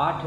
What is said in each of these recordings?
8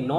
9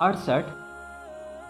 68,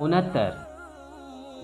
69,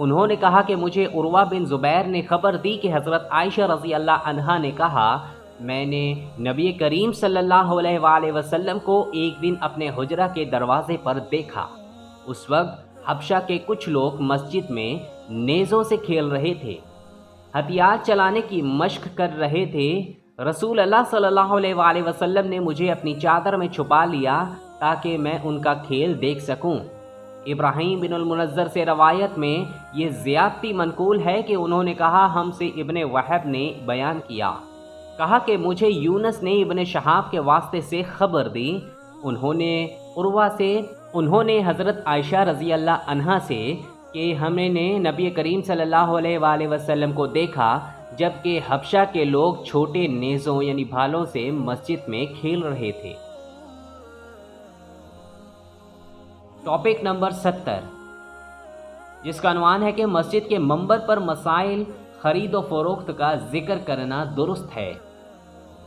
انہوں نے کہا کہ مجھے عروہ بن زبیر نے خبر دی کہ حضرت عائشہ رضی اللہ عنہا نے کہا میں نے نبی کریم صلی اللہ علیہ وآلہ وسلم کو ایک دن اپنے حجرہ کے دروازے پر دیکھا۔ اس وقت حبشہ کے کچھ لوگ مسجد میں نیزوں سے کھیل رہے تھے، ہتھیار چلانے کی مشق کر رہے تھے۔ رسول اللہ صلی اللہ علیہ وآلہ وسلم نے مجھے اپنی چادر میں چھپا لیا تاکہ میں ان کا کھیل دیکھ سکوں۔ ابراہیم بن المنذر سے روایت میں یہ زیادتی منقول ہے کہ انہوں نے کہا ہم سے ابن وہب نے بیان کیا، کہا کہ مجھے یونس نے ابن شہاب کے واسطے سے خبر دی، انہوں نے حضرت عائشہ رضی اللہ عنہا سے کہ ہم نے نبی کریم صلی اللہ علیہ وآلہ وسلم کو دیکھا جبکہ حبشہ کے لوگ چھوٹے نیزوں یعنی بھالوں سے مسجد میں کھیل رہے تھے۔ ٹاپک نمبر 70، جس کا عنوان ہے کہ مسجد کے منبر پر مسائل خرید و فروخت کا ذکر کرنا درست ہے۔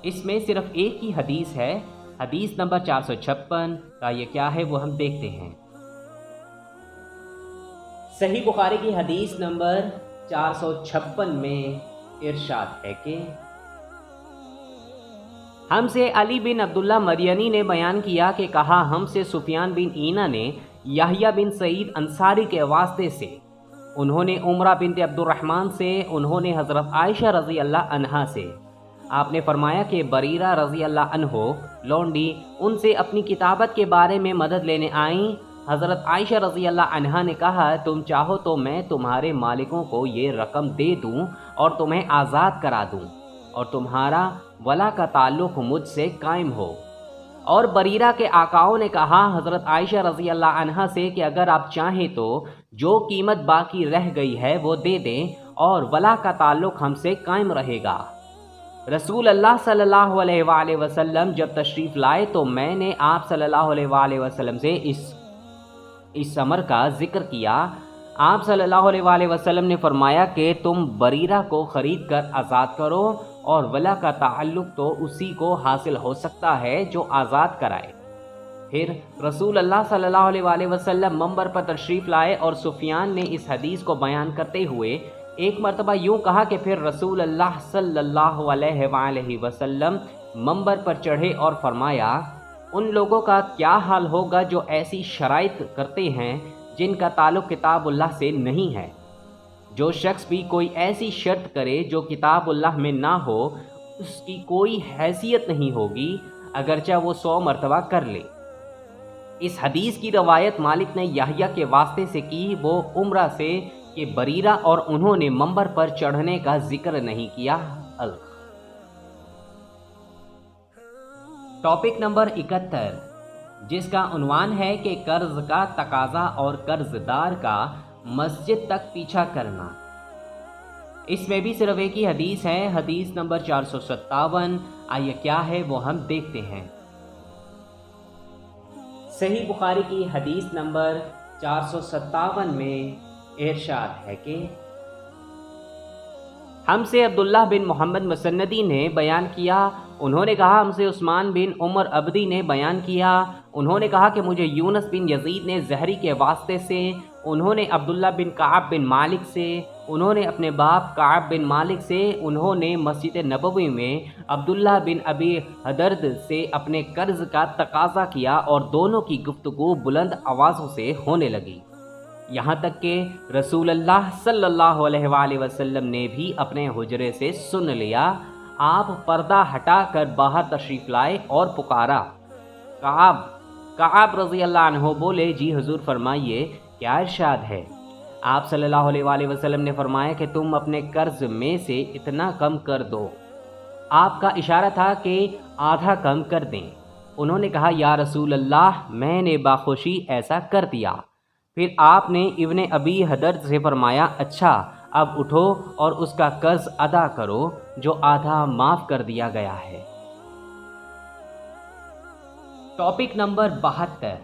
اس میں صرف ایک ہی حدیث ہے، حدیث نمبر 456 کا یہ کیا ہے وہ ہم دیکھتے ہیں۔ صحیح بخاری کی حدیث نمبر 456 میں ارشاد ہے کہ ہم سے علی بن عبداللہ مدینی نے بیان کیا کہ کہا ہم سے سفیان بن عینہ نے یحییٰ بن سعید انصاری کے واسطے سے، انہوں نے عمرہ بنت عبد الرحمن سے، انہوں نے حضرت عائشہ رضی اللہ عنہا سے، آپ نے فرمایا کہ بریرہ رضی اللہ عنہ لونڈی ان سے اپنی کتابت کے بارے میں مدد لینے آئیں۔ حضرت عائشہ رضی اللہ عنہا نے کہا تم چاہو تو میں تمہارے مالکوں کو یہ رقم دے دوں اور تمہیں آزاد کرا دوں اور تمہارا ولا کا تعلق مجھ سے قائم ہو۔ اور بریرہ کے آقاؤں نے کہا حضرت عائشہ رضی اللہ عنہا سے کہ اگر آپ چاہیں تو جو قیمت باقی رہ گئی ہے وہ دے دیں اور ولا کا تعلق ہم سے قائم رہے گا۔ رسول اللہ صلی اللہ علیہ وآلہ وسلم جب تشریف لائے تو میں نے آپ صلی اللہ علیہ وآلہ وسلم سے اس امر کا ذکر کیا۔ آپ صلی اللہ علیہ وآلہ وسلم نے فرمایا کہ تم بریرہ کو خرید کر آزاد کرو اور ولا کا تعلق تو اسی کو حاصل ہو سکتا ہے جو آزاد کرائے۔ پھر رسول اللہ صلی اللہ علیہ وآلہ وسلم منبر پر تشریف لائے اور سفیان نے اس حدیث کو بیان کرتے ہوئے ایک مرتبہ یوں کہا کہ پھر رسول اللہ صلی اللہ علیہ وآلہ وسلم منبر پر چڑھے اور فرمایا ان لوگوں کا کیا حال ہوگا جو ایسی شرائط کرتے ہیں جن کا تعلق کتاب اللہ سے نہیں ہے۔ جو شخص بھی کوئی ایسی شرط کرے جو کتاب اللہ میں نہ ہو اس کی کوئی حیثیت نہیں ہوگی اگرچہ وہ 100 مرتبہ کر لے۔ اس حدیث کی روایت مالک نے یحییٰ کے واسطے سے کی، وہ عمرہ سے کہ بریرہ اور انہوں نے منبر پر چڑھنے کا ذکر نہیں کیا۔ ٹاپک نمبر 71، جس کا عنوان ہے کہ قرض کا تقاضا اور قرض دار کا مسجد تک پیچھا کرنا۔ اس میں بھی صرف ایک ہی حدیث ہے، حدیث نمبر 457، آئیے کیا ہے وہ ہم دیکھتے ہیں۔ صحیح بخاری کی حدیث نمبر 457 میں ارشاد ہے کہ ہم سے عبداللہ بن محمد مسندی نے بیان کیا، انہوں نے کہا ہم سے عثمان بن عمر عبدی نے بیان کیا، انہوں نے کہا کہ مجھے یونس بن یزید نے زہری کے واسطے سے، انہوں نے عبداللہ بن کعب بن مالک سے، انہوں نے اپنے باپ کعب بن مالک سے، انہوں نے مسجد نبوی میں عبداللہ بن ابی حدرد سے اپنے قرض کا تقاضا کیا اور دونوں کی گفتگو بلند آوازوں سے ہونے لگی، یہاں تک کہ رسول اللہ صلی اللہ علیہ وآلہ وسلم نے بھی اپنے حجرے سے سن لیا۔ آپ پردہ ہٹا کر باہر تشریف لائے اور پکارا، کعب رضی اللہ عنہ بولے جی حضور فرمائیے کیا ارشاد ہے؟ آپ صلی اللہ علیہ وآلہ وسلم نے فرمایا کہ تم اپنے قرض میں سے اتنا کم کر دو۔ آپ کا اشارہ تھا کہ آدھا کم کر دیں۔ انہوں نے کہا یا رسول اللہ میں نے باخوشی ایسا کر دیا۔ پھر آپ نے ابن ابی حدرد سے فرمایا اچھا اب اٹھو اور اس کا قرض ادا کرو جو آدھا معاف کر دیا گیا ہے۔ ٹاپک نمبر 72،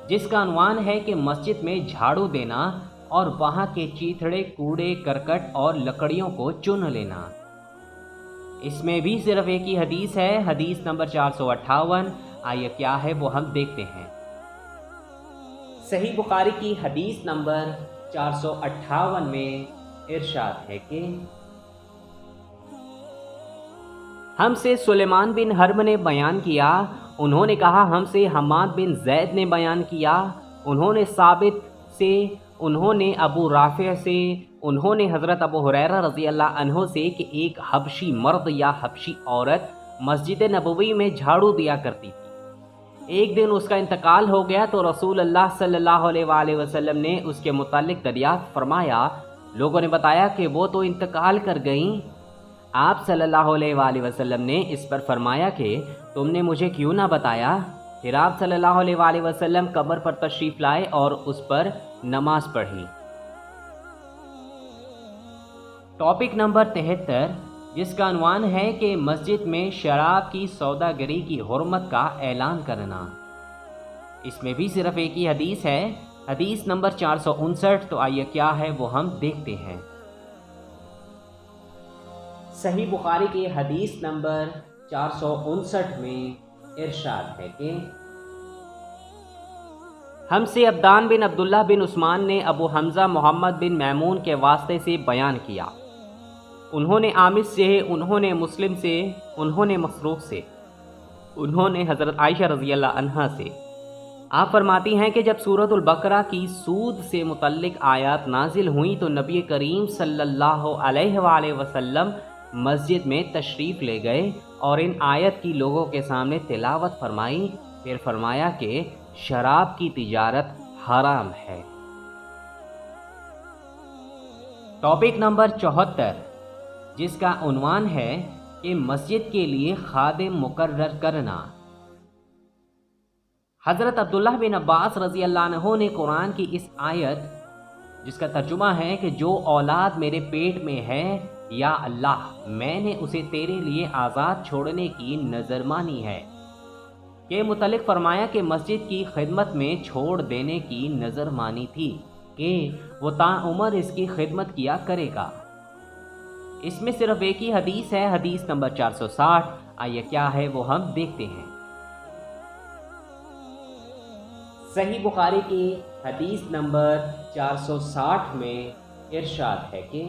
جس کا عنوان ہے کہ مسجد میں جھاڑو دینا اور وہاں کے چیتھڑے کوڑے کرکٹ اور لکڑیوں کو چن لینا۔ اس میں بھی صرف ایک ہی حدیث ہے، حدیث نمبر 458، آئیے کیا ہے وہ ہم دیکھتے ہیں۔ صحیح بخاری کی حدیث نمبر 458 میں ارشاد ہے کہ ہم سے سلیمان بن حرب نے بیان کیا، انہوں نے کہا ہم سے حماد بن زید نے بیان کیا، انہوں نے ثابت سے، انہوں نے ابو رافع سے، انہوں نے حضرت ابو ہریرہ رضی اللہ عنہ سے کہ ایک حبشی مرد یا حبشی عورت مسجد نبوی میں جھاڑو دیا کرتی تھی۔ ایک دن اس کا انتقال ہو گیا تو رسول اللہ صلی اللہ علیہ وآلہ وسلم نے اس کے متعلق دریافت فرمایا۔ لوگوں نے بتایا کہ وہ تو انتقال کر گئیں۔ آپ صلی اللہ علیہ وآلہ وسلم نے اس پر فرمایا کہ تم نے مجھے کیوں نہ بتایا؟ پھر آپ صلی اللہ علیہ وآلہ وسلم قبر پر تشریف لائے اور اس پر نماز پڑھی۔ ٹاپک نمبر 73، جس کا عنوان ہے کہ مسجد میں شراب کی سوداگری کی حرمت کا اعلان کرنا۔ اس میں بھی صرف ایک ہی حدیث ہے، حدیث نمبر 459۔ تو آئیے کیا ہے وہ ہم دیکھتے ہیں۔ صحیح بخاری کی حدیث نمبر 459 میں ارشاد ہے کہ ہم سے عبدان بن عبداللہ بن عثمان نے ابو حمزہ محمد بن میمون کے واسطے سے بیان کیا، انہوں نے عامر سے، انہوں نے مسلم سے، انہوں نے مسروق سے، انہوں نے حضرت عائشہ رضی اللہ عنہا سے۔ آپ فرماتی ہیں کہ جب سورۃ البقرہ کی سود سے متعلق آیات نازل ہوئیں تو نبی کریم صلی اللہ علیہ وآلہ وسلم مسجد میں تشریف لے گئے اور ان آیت کی لوگوں کے سامنے تلاوت فرمائی، پھر فرمایا کہ شراب کی تجارت حرام ہے۔ ٹاپک نمبر 74، جس کا عنوان ہے کہ مسجد کے لیے خادم مقرر کرنا۔ حضرت عبداللہ بن عباس رضی اللہ عنہ نے قرآن کی اس آیت، جس کا ترجمہ ہے کہ جو اولاد میرے پیٹ میں ہے، یا اللہ میں نے اسے تیرے لیے آزاد چھوڑنے کی نظر مانی ہے، کے متعلق فرمایا کہ مسجد کی خدمت میں چھوڑ دینے کی نظر مانی تھی کہ وہ تاعمر اس کی خدمت کیا کرے گا۔ اس میں صرف ایک ہی حدیث ہے، حدیث نمبر 460۔ آئیے کیا ہے وہ ہم دیکھتے ہیں۔ صحیح بخاری کی حدیث نمبر 460 میں ارشاد ہے کہ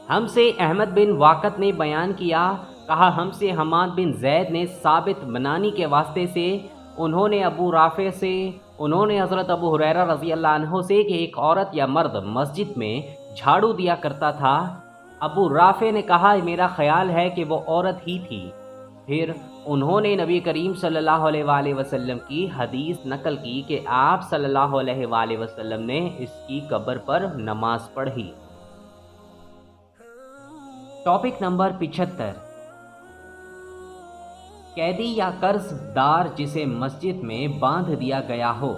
ہم سے احمد بن واقد نے بیان کیا، کہا ہم سے حماد بن زید نے ثابت بنانی کے واسطے سے، انہوں نے ابو رافع سے، انہوں نے حضرت ابو ہریرہ رضی اللہ عنہ سے کہ ایک عورت یا مرد مسجد میں جھاڑو دیا کرتا تھا۔ ابو رافع نے کہا میرا خیال ہے کہ وہ عورت ہی تھی۔ پھر انہوں نے نبی کریم صلی اللہ علیہ وآلہ وسلم کی حدیث نقل کی کہ آپ صلی اللہ علیہ وآلہ وسلم نے اس کی قبر پر نماز پڑھی۔ ٹاپک نمبر 75، قیدی یا قرض دار جسے مسجد میں باندھ دیا گیا ہو۔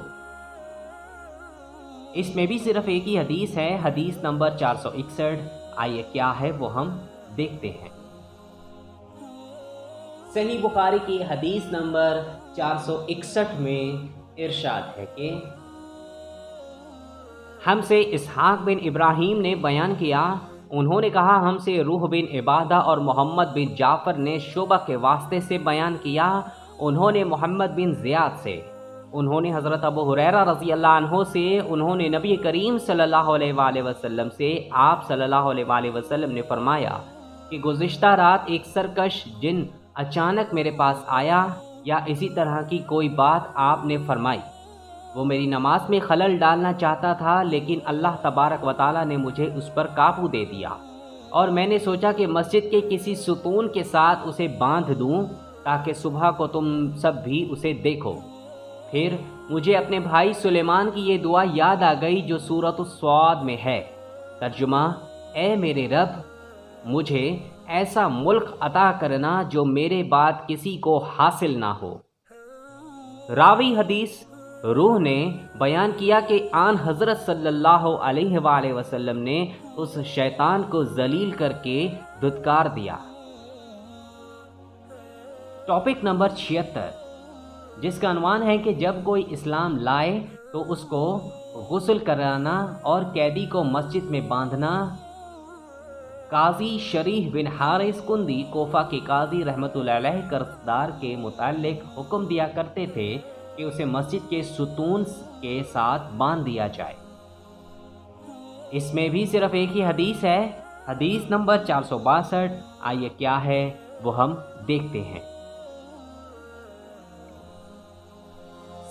اس میں بھی صرف ایک ہی حدیث ہے، حدیث نمبر 461۔ آئیے کیا ہے وہ ہم دیکھتے ہیں۔ صحیح بخاری کی حدیث نمبر 461 میں ارشاد ہے کہ ہم سے اسحاق بن ابراہیم نے بیان کیا، انہوں نے کہا ہم سے روح بن عبادہ اور محمد بن جعفر نے شعبہ کے واسطے سے بیان کیا، انہوں نے محمد بن زیاد سے، انہوں نے حضرت ابو ہریرہ رضی اللہ عنہ سے، انہوں نے نبی کریم صلی اللہ علیہ وآلہ وسلم سے، آپ صلی اللہ علیہ وآلہ وسلم نے فرمایا کہ گزشتہ رات ایک سرکش جن اچانک میرے پاس آیا، یا اسی طرح کی کوئی بات آپ نے فرمائی۔ وہ میری نماز میں خلل ڈالنا چاہتا تھا، لیکن اللہ تبارک و تعالیٰ نے مجھے اس پر قابو دے دیا، اور میں نے سوچا کہ مسجد کے کسی ستون کے ساتھ اسے باندھ دوں تاکہ صبح کو تم سب بھی اسے دیکھو۔ پھر مجھے اپنے بھائی سلیمان کی یہ دعا یاد آ گئی جو سورۃ الصاد میں ہے، ترجمہ: اے میرے رب، مجھے ایسا ملک عطا کرنا جو میرے بعد کسی کو حاصل نہ ہو۔ راوی حدیث روح نے بیان کیا کہ آن حضرت صلی اللہ علیہ وآلہ وسلم نے اس شیطان کو ذلیل کر کے دھتکار دیا۔ ٹاپک نمبر 76، جس کا عنوان ہے کہ جب کوئی اسلام لائے تو اس کو غسل کرانا اور قیدی کو مسجد میں باندھنا۔ قاضی شریح بن حارث کندی کوفہ کے قاضی رحمۃ اللہ علیہ قرضدار کے متعلق حکم دیا کرتے تھے کہ اسے مسجد کے ستون کے ساتھ باندھ دیا جائے۔ اس میں بھی صرف ایک ہی حدیث ہے، حدیث نمبر 462۔ آئیے کیا ہے وہ ہم دیکھتے ہیں۔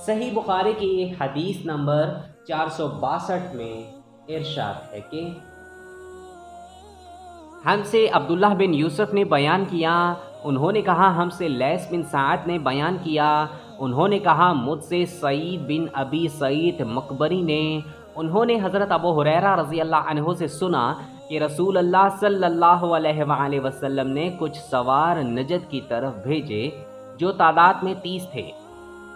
صحیح بخاری کی حدیث نمبر 462 میں ارشاد ہے کہ ہم سے عبداللہ بن یوسف نے بیان کیا، انہوں نے کہا ہم سے لیث بن سعد نے بیان کیا، انہوں نے کہا مجھ سے سعید بن ابی سعید مقبری نے، انہوں نے حضرت ابو ہریرہ رضی اللہ عنہ سے سنا کہ رسول اللہ صلی اللہ علیہ وآلہ وسلم نے کچھ سوار نجد کی طرف بھیجے جو تعداد میں 30 تھے۔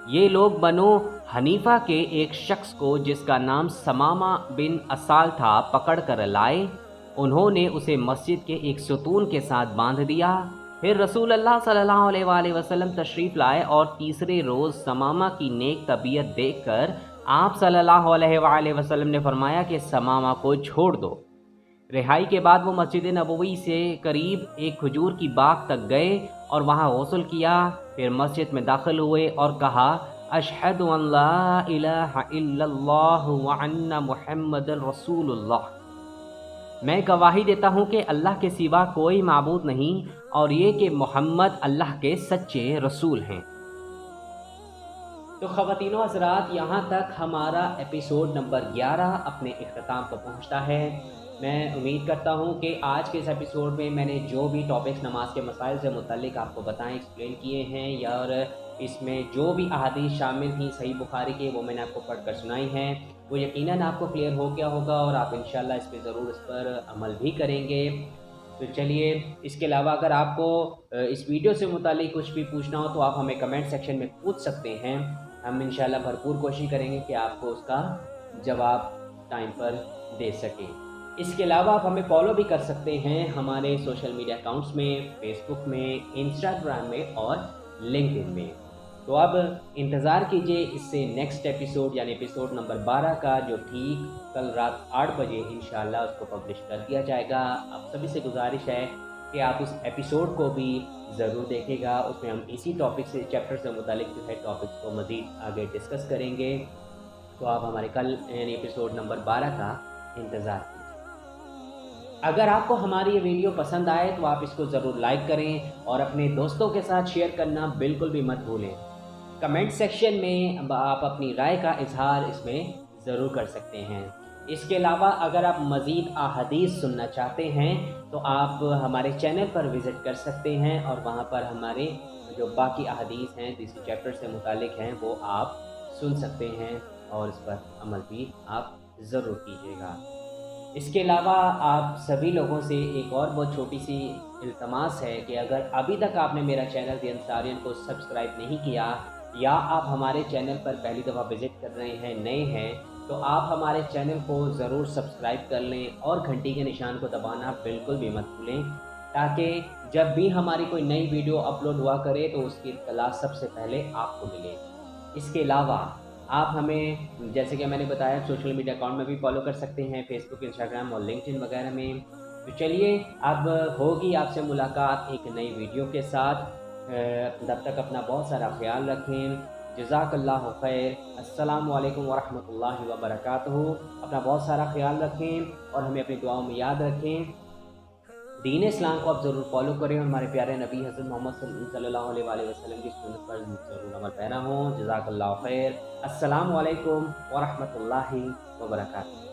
یہ لوگ بنو حنیفہ کے ایک شخص کو جس کا نام سمامہ بن اسال تھا پکڑ کر لائے، انہوں نے اسے مسجد کے ایک ستون کے ساتھ باندھ دیا۔ پھر رسول اللہ صلی اللہ علیہ وآلہ وسلم تشریف لائے اور تیسرے روز سمامہ کی نیک طبیعت دیکھ کر آپ صلی اللہ علیہ وآلہ وسلم نے فرمایا کہ سمامہ کو چھوڑ دو۔ رہائی کے بعد وہ مسجد نبوی سے قریب ایک کھجور کی باغ تک گئے اور وہاں غسل کیا، پھر مسجد میں داخل ہوئے اور کہا اشہد ان لا الہ الا اللہ وان محمد رسول اللہ، میں گواہی دیتا ہوں کہ اللہ کے سوا کوئی معبود نہیں اور یہ کہ محمد اللہ کے سچے رسول ہیں۔ تو خواتین و حضرات، یہاں تک ہمارا ایپیسوڈ نمبر 11 اپنے اختتام پر پہنچتا ہے۔ میں امید کرتا ہوں کہ آج کے اس ایپیسوڈ میں نے جو بھی ٹاپکس نماز کے مسائل سے متعلق آپ کو بتائیں، ایکسپلین کیے ہیں، اور اس میں جو بھی احادیث شامل تھیں صحیح بخاری کے، وہ میں نے آپ کو پڑھ کر سنائی ہیں، وہ یقیناً آپ کو کلیئر ہو گیا ہوگا اور آپ انشاءاللہ اس پہ ضرور اس پر عمل بھی کریں گے۔ تو چلیے، اس کے علاوہ اگر آپ کو اس ویڈیو سے متعلق کچھ بھی پوچھنا ہو تو آپ ہمیں کمنٹ سیکشن میں پوچھ سکتے ہیں، ہم انشاءاللہ بھرپور کوشش کریں گے کہ آپ کو اس کا جواب ٹائم پر دے سکیں۔ اس کے علاوہ آپ ہمیں فالو بھی کر سکتے ہیں ہمارے سوشل میڈیا اکاؤنٹس میں، فیس بک میں، انسٹاگرام میں اور لنکڈ ان میں۔ تو اب انتظار کیجئے اس سے نیکسٹ ایپیسوڈ یعنی ایپیسوڈ نمبر 12 کا، جو ٹھیک کل رات 8 بجے انشاءاللہ اس کو پبلش کر دیا جائے گا۔ آپ سبھی سے گزارش ہے کہ آپ اس ایپیسوڈ کو بھی ضرور دیکھیں گا، اس میں ہم اسی ٹاپک سے، چیپٹر سے متعلق جو ہے ٹاپکس کو مزید آگے ڈسکس کریں گے۔ تو آپ ہمارے کل یعنی ایپیسوڈ نمبر 12 کا انتظار کیجئے۔ اگر آپ کو ہماری یہ ویڈیو پسند آئے تو آپ اس کو ضرور لائک کریں اور اپنے دوستوں کے ساتھ شیئر کرنا بالکل بھی مت بھولیں۔ کمنٹ سیکشن میں آپ اپنی رائے کا اظہار اس میں ضرور کر سکتے ہیں۔ اس کے علاوہ اگر آپ مزید احادیث سننا چاہتے ہیں تو آپ ہمارے چینل پر وزٹ کر سکتے ہیں اور وہاں پر ہمارے جو باقی احادیث ہیں جس چیپٹر سے متعلق ہیں وہ آپ سن سکتے ہیں اور اس پر عمل بھی آپ ضرور کیجیے گا۔ اس کے علاوہ آپ سبھی لوگوں سے ایک اور بہت چھوٹی سی التماس ہے کہ اگر ابھی تک آپ نے میرا چینل دی انصاریان کو سبسکرائب نہیں کیا، یا آپ ہمارے چینل پر پہلی دفعہ وزٹ کر رہے ہیں، نئے ہیں، تو آپ ہمارے چینل کو ضرور سبسکرائب کر لیں اور گھنٹی کے نشان کو دبانا بالکل بھی مت بھولیں، تاکہ جب بھی ہماری کوئی نئی ویڈیو اپلوڈ ہوا کرے تو اس کی اطلاع سب سے پہلے آپ کو ملے۔ اس کے علاوہ آپ ہمیں جیسے کہ میں نے بتایا سوشل میڈیا اکاؤنٹ میں بھی فالو کر سکتے ہیں، فیس بک، انسٹاگرام اور لنکڈ ان وغیرہ میں۔ تو چلیے، اب ہوگی آپ سے ملاقات ایک نئی ویڈیو کے ساتھ، تب تک اپنا بہت سارا خیال رکھیں۔ جزاک اللہ خیر۔ السلام علیکم ورحمۃ اللہ وبرکاتہ۔ اپنا بہت سارا خیال رکھیں اور ہمیں اپنی دعاؤں میں یاد رکھیں۔ دین اسلام کو آپ ضرور فالو کریں اور ہمارے پیارے نبی حضرت محمد صلی اللہ علیہ وآلہ وسلم کی سنت پر ضرور عمل پیرا ہوں۔ جزاک اللہ خیر۔ السلام علیکم ورحمۃ اللہ وبرکاتہ۔